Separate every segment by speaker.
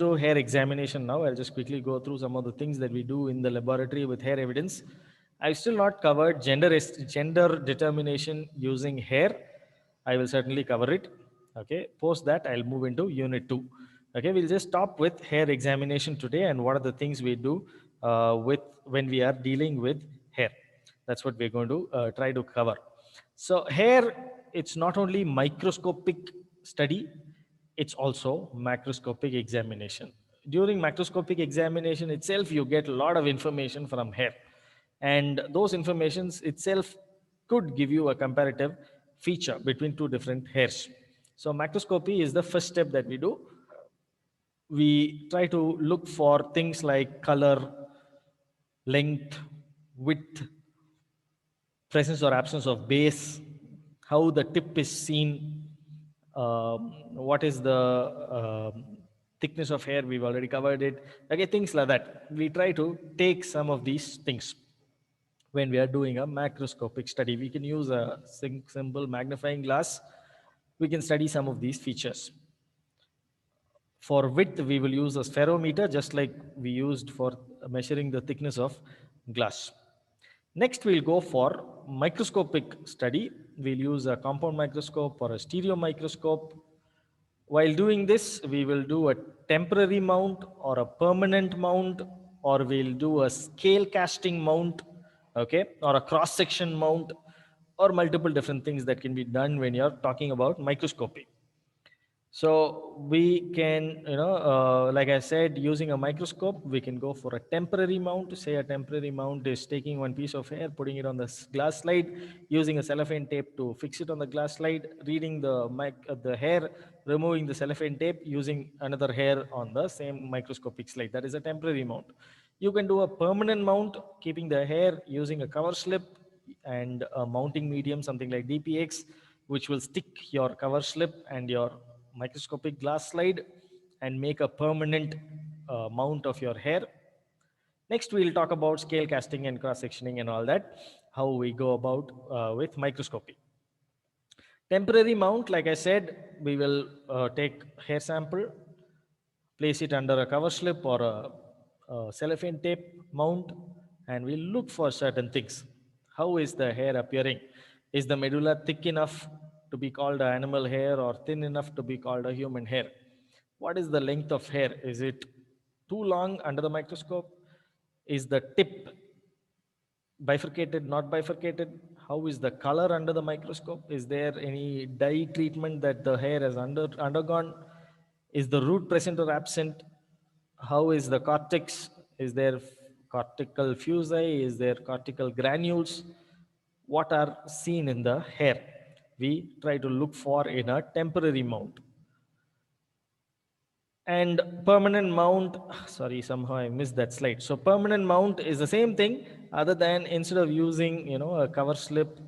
Speaker 1: into hair examination now. I'll just quickly go through some of the things that we do in the laboratory with hair evidence. I've still not covered gender determination using hair. I will certainly cover it. Okay. Post that, I'll move into unit 2. Okay. We'll just stop with hair examination today and what are the things we do with when we are dealing with hair. That's what we're going to try to cover. So hair, it's not only microscopic study, it's also macroscopic examination. During macroscopic examination itself, you get a lot of information from hair. And those informations itself could give you a comparative feature between two different hairs. So macroscopy is the first step that we do. We try to look for things like color, length, width, presence or absence of base, how the tip is seen, what is the thickness of hair, we've already covered it. Okay, things like that. We try to take some of these things when we are doing a macroscopic study. We can use a simple magnifying glass. We can study some of these features. For width, we will use a spherometer, just like we used for measuring the thickness of glass. Next, we'll go for microscopic study. We'll use a compound microscope or a stereo microscope. While doing this, we will do a temporary mount or a permanent mount, or we'll do a scale casting mount, okay, or a cross section mount, or multiple different things that can be done when you're talking about microscopy. So we can, like I said, using a microscope, we can go for a temporary mount. Say a temporary mount is taking one piece of hair, putting it on the glass slide, using a cellophane tape to fix it on the glass slide, reading the hair, removing the cellophane tape, using another hair on the same microscopic slide. That is a temporary mount. You can do a permanent mount, keeping the hair using a cover slip and a mounting medium, something like DPX, which will stick your cover slip and your microscopic glass slide and make a permanent mount of your hair. Next, we'll talk about scale casting and cross sectioning and all that, how we go about with microscopy. Temporary mount, like I said, we will take hair sample, place it under a cover slip or a cellophane tape mount, and we'll look for certain things. How is the hair appearing? Is the medulla thick enough to be called an animal hair or thin enough to be called a human hair? What is the length of hair? Is it too long under the microscope? Is the tip bifurcated, not bifurcated? How is the color under the microscope? Is there any dye treatment that the hair has undergone? Is the root present or absent? How is the cortex? Is there cortical fusi? Is there cortical granules? What are seen in the hair? We try to look for in a temporary mount. And permanent mount, sorry, somehow I missed that slide. So permanent mount is the same thing, other than instead of using a cover slip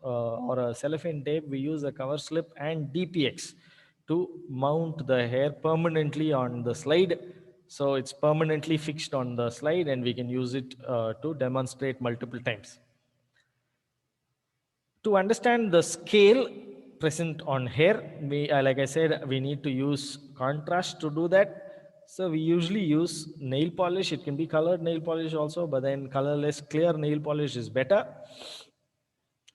Speaker 1: or a cellophane tape, we use a cover slip and DPX to mount the hair permanently on the slide. So it's permanently fixed on the slide and we can use it to demonstrate multiple times. To understand the scale present on hair, like I said, we need to use contrast to do that. So we usually use nail polish. It can be colored nail polish also, but then colorless clear nail polish is better.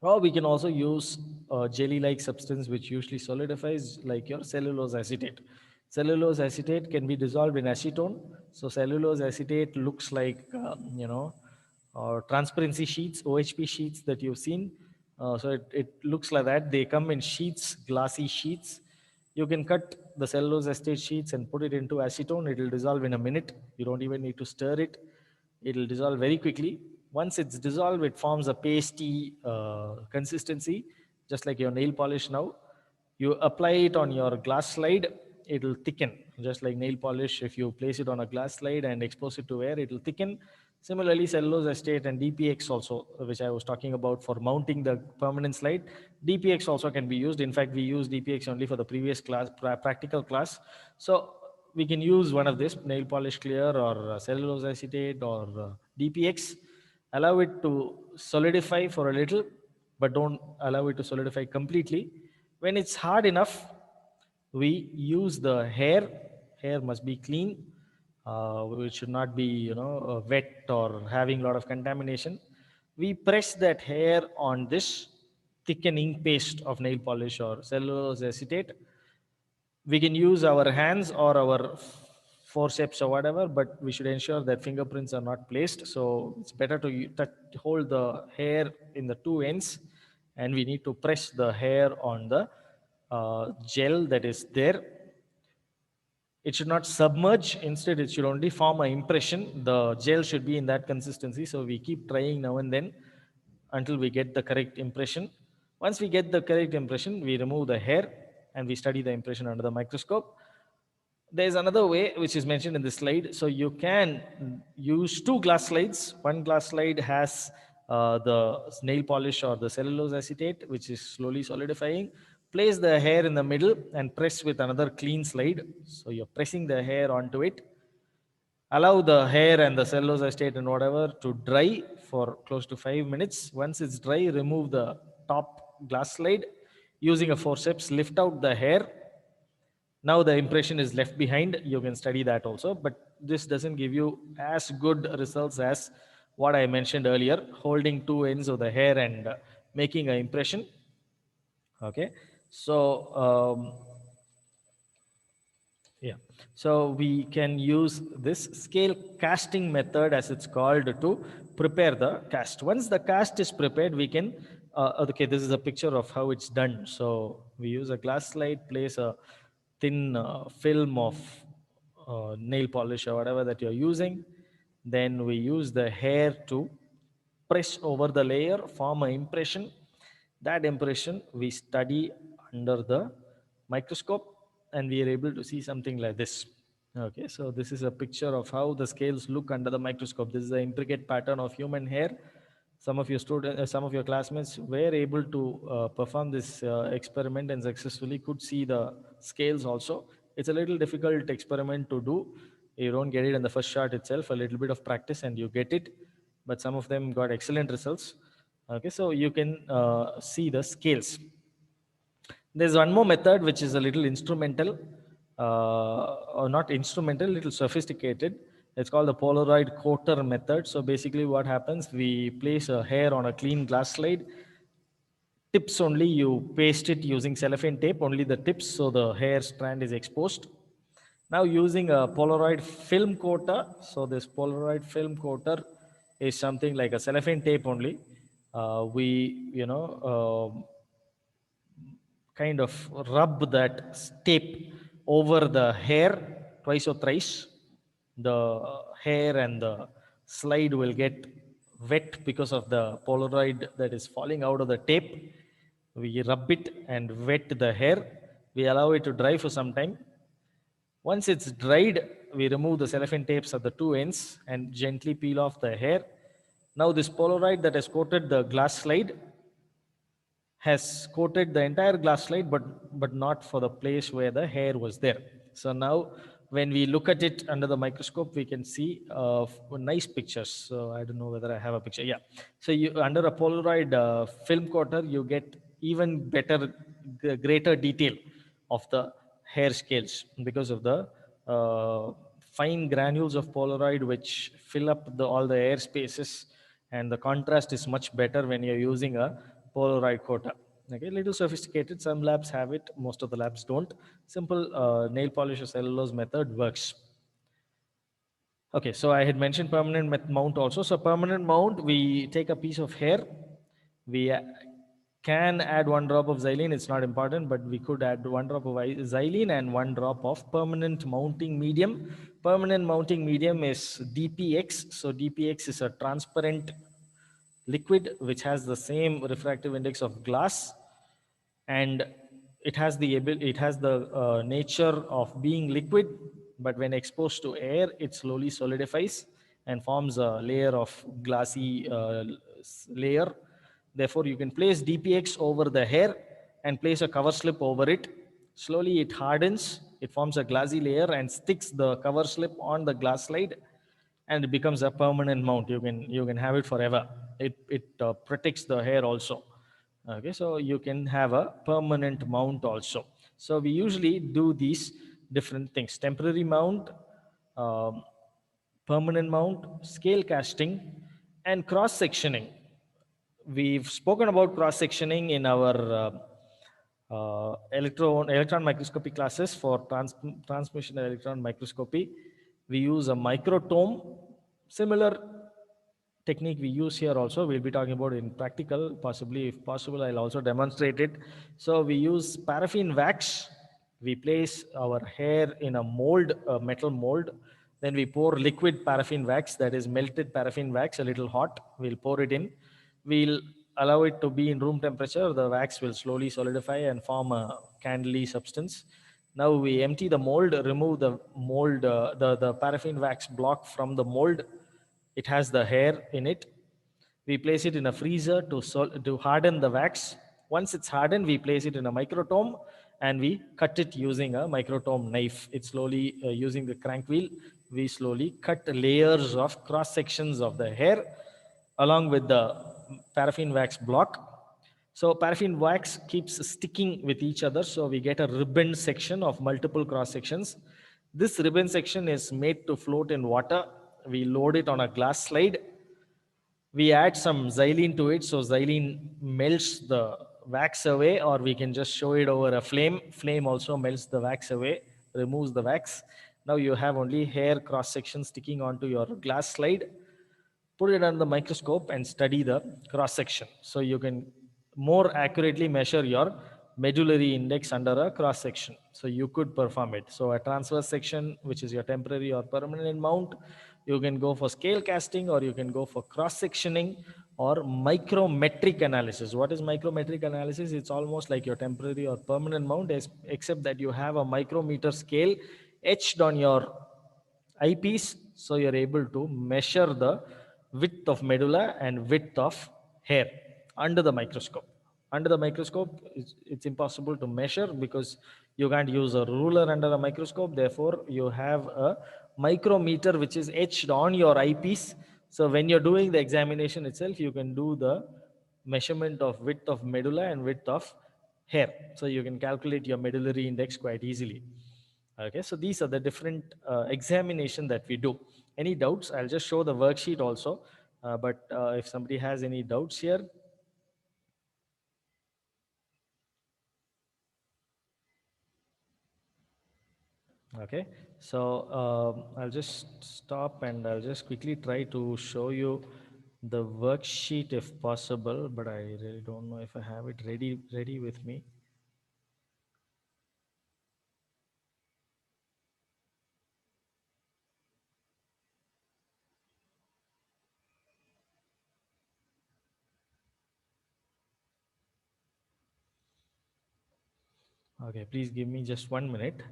Speaker 1: Or we can also use a jelly-like substance which usually solidifies, like your cellulose acetate. Cellulose acetate can be dissolved in acetone. So cellulose acetate looks like, transparency sheets, OHP sheets that you've seen. So it looks like that. They come in sheets, glassy sheets. You can cut the cellulose acetate sheets and put it into acetone. It will dissolve in a minute. You don't even need to stir it. It will dissolve very quickly. Once it's dissolved, it forms a pasty consistency, just like your nail polish now. You apply it on your glass slide, it will thicken, just like nail polish. If you place it on a glass slide and expose it to air, it will thicken. Similarly, cellulose acetate and DPX also, which I was talking about for mounting the permanent slide, DPX also can be used. In fact, we use DPX only for the previous class, practical class. So we can use one of this, nail polish clear or cellulose acetate or DPX. Allow it to solidify for a little, but don't allow it to solidify completely. When it's hard enough, we use the hair Hair must be clean. It should not be, wet or having a lot of contamination. We press that hair on this thickening paste of nail polish or cellulose acetate. We can use our hands or our forceps or whatever, but we should ensure that fingerprints are not placed. So it's better to hold the hair in the two ends, and we need to press the hair on the gel that is there. It should not submerge. Instead, it should only form an impression. The gel should be in that consistency. So we keep trying now and then until we get the correct impression. Once we get the correct impression, we remove the hair and we study the impression under the microscope. There's another way which is mentioned in this slide. So you can use two glass slides. One glass slide has the nail polish or the cellulose acetate, which is slowly solidifying. Place the hair in the middle and press with another clean slide. So you're pressing the hair onto it. Allow the hair and the cellulose acetate and whatever to dry for close to 5 minutes. Once it's dry, remove the top glass slide. Using a forceps, lift out the hair. Now the impression is left behind. You can study that also, but this doesn't give you as good results as what I mentioned earlier, holding two ends of the hair and making an impression. Okay, so yeah, so we can use this scale casting method, as it's called, to prepare the cast. Once the cast is prepared, we can okay, this is a picture of how it's done. So we use a glass slide, place a thin film of nail polish or whatever that you're using. Then we use the hair to press over the layer, form an impression. That impression we study under the microscope, and we are able to see something like this. Okay, so this is a picture of how the scales look under the microscope. This is the intricate pattern of human hair. Some of your students, some of your classmates were able to perform this experiment and successfully could see the scales also. It's a little difficult experiment to do. You don't get it in the first shot itself. A little bit of practice and you get it. But some of them got excellent results. Okay, so you can see the scales. There's one more method which is a little instrumental, or not instrumental, little sophisticated. It's called the Polaroid coater method. So basically what happens, we place a hair on a clean glass slide. Tips only, you paste it using cellophane tape, only the tips, so the hair strand is exposed. Now using a Polaroid film coater. So this Polaroid film coater is something like a cellophane tape only. We, kind of rub that tape over the hair twice or thrice. The hair and the slide will get wet because of the Polaroid that is falling out of the tape. We rub it and wet the hair. We allow it to dry for some time. Once it's dried, we remove the cellophane tapes at the two ends and gently peel off the hair. Now this Polaroid that has coated the glass slide has coated the entire glass slide, but not for the place where the hair was there. So now when we look at it under the microscope, we can see nice pictures. So I don't know whether I have a picture. Yeah. So you, under a Polaroid film coater, you get even better, greater detail of the hair scales because of the fine granules of Polaroid which fill up all the air spaces, and the contrast is much better when you're using a Polaroid coater. Okay, little sophisticated. Some labs have it, most of the labs don't. Simple nail polish or cellulose method works. Okay, so I had mentioned permanent mount also. So permanent mount, we take a piece of hair, we can add 1 drop of xylene. It's not important, but we could add 1 drop of xylene and 1 drop of permanent mounting medium. Permanent mounting medium is DPX. So DPX is a transparent liquid which has the same refractive index of glass, and it has the nature of being liquid, but when exposed to air it slowly solidifies and forms a layer of glassy layer. Therefore you can place DPX over the hair and place a cover slip over it. Slowly it hardens, it forms a glassy layer and sticks the cover slip on the glass slide, and it becomes a permanent mount. You can have it forever. It protects the hair also. Okay, so you can have a permanent mount also. So we usually do these different things: temporary mount, um, permanent mount, scale casting, and cross sectioning. We've spoken about cross sectioning in our electron microscopy classes for transmission electron microscopy. We use a microtome. Similar technique we use here also, we'll be talking about in practical. Possibly, if possible, I'll also demonstrate it. So we use paraffin wax. We place our hair in a mold, a metal mold. Then we pour liquid paraffin wax, that is melted paraffin wax, a little hot. We'll pour it in. We'll allow it to be in room temperature. The wax will slowly solidify and form a candly substance. Now we empty the mold, remove the mold, the paraffin wax block from the mold. It has the hair in it. We place it in a freezer to harden the wax. Once it's hardened, we place it in a microtome and we cut it using a microtome knife. It's slowly, using the crank wheel, we slowly cut layers of cross sections of the hair along with the paraffin wax block. So paraffin wax keeps sticking with each other, so we get a ribbon section of multiple cross sections. This ribbon section is made to float in water. We load it on a glass slide. We add some xylene to it, so xylene melts the wax away, or we can just show it over a flame. Flame also melts the wax away, removes the wax. Now you have only hair cross section sticking onto your glass slide. Put it under the microscope and study the cross section, so you can more accurately measure your medullary index under a cross section. So you could perform it. So a transverse section, which is your temporary or permanent mount, you can go for scale casting, or you can go for cross sectioning or micrometric analysis. What is micrometric analysis? It's almost like your temporary or permanent mount, except that you have a micrometer scale etched on your eyepiece, so you're able to measure the width of medulla and width of hair under the microscope. Under the microscope, it's impossible to measure because you can't use a ruler under a microscope. Therefore, you have a micrometer which is etched on your eyepiece. So when you're doing the examination itself, you can do the measurement of width of medulla and width of hair. So you can calculate your medullary index quite easily. Okay, so these are the different examination that we do. Any doubts? I'll just show the worksheet also. But if somebody has any doubts here. Okay, so I'll just stop and I'll just quickly try to show you the worksheet if possible, but I really don't know if I have it ready with me. Okay, please give me just 1 minute.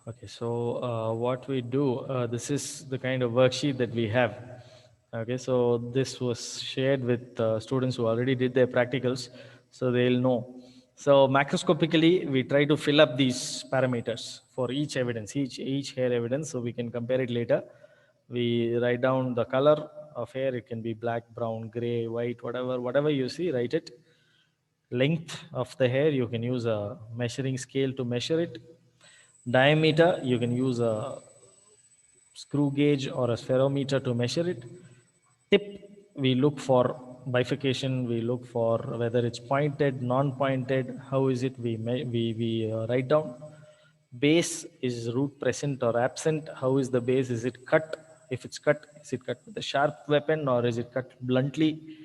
Speaker 1: Okay, so what we do, this is the kind of worksheet that we have. Okay, so this was shared with students who already did their practicals, so they'll know. So macroscopically, we try to fill up these parameters for each evidence, each hair evidence, so we can compare it later. We write down the color of hair. It can be black, brown, gray, white, whatever you see, write it. Length of the hair, you can use a measuring scale to measure it. Diameter, you can use a screw gauge or a spherometer to measure it. Tip, we look for bifurcation, we look for whether it's pointed, non-pointed, how is it, we write down. Base, is root present or absent? How is the base? Is it cut? If it's cut, is it cut with a sharp weapon or is it cut bluntly?